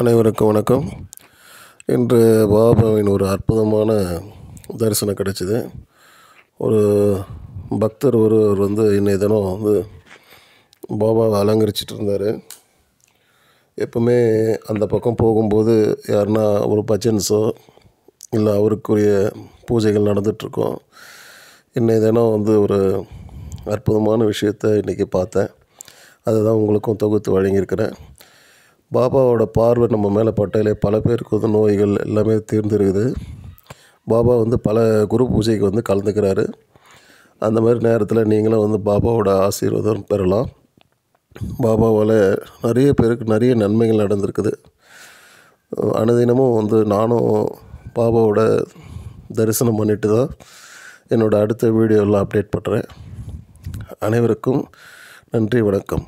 அனைவருக்கும் வணக்கம். இன்று பாபாவின் ஒரு அற்புதமான தரிசனம் கிடைச்சிது. ஒரு பக்தர் ஒருவர் இன்றைய தினம் பாபாவை அலங்கரிச்சிட்டு இருந்தார். எப்பவுமே அந்த பக்கம் போகும்போது யாருன்னா ஒரு பஜன்ஸோ இல்லை அவருக்குரிய பூஜைகள் நடந்துகிட்ருக்கோம். இன்றைய தினம் ஒரு அற்புதமான விஷயத்தை இன்றைக்கி பார்த்தேன். அதை தான் உங்களுக்கும் தொகுத்து வழங்கியிருக்கிறேன். பாபாவோட பார்வை நம்ம மேலே பட்டாலே பல பேருக்கு நோய்கள் எல்லாமே தீர்ந்துருக்குது. பாபா பல குரு பூஜைக்கு கலந்துக்கிறாரு. அந்த மாதிரி நேரத்தில் நீங்களும் பாபாவோட ஆசீர்வாதம் பெறலாம். பாபாவால் நிறைய பேருக்கு நிறைய நன்மைகள் நடந்திருக்குது. அனுதினமும் நானும் பாபாவோட தரிசனம் பண்ணிட்டு தான் என்னோடய அடுத்த வீடியோவில் அப்டேட் பண்ணுறேன். அனைவருக்கும் நன்றி, வணக்கம்.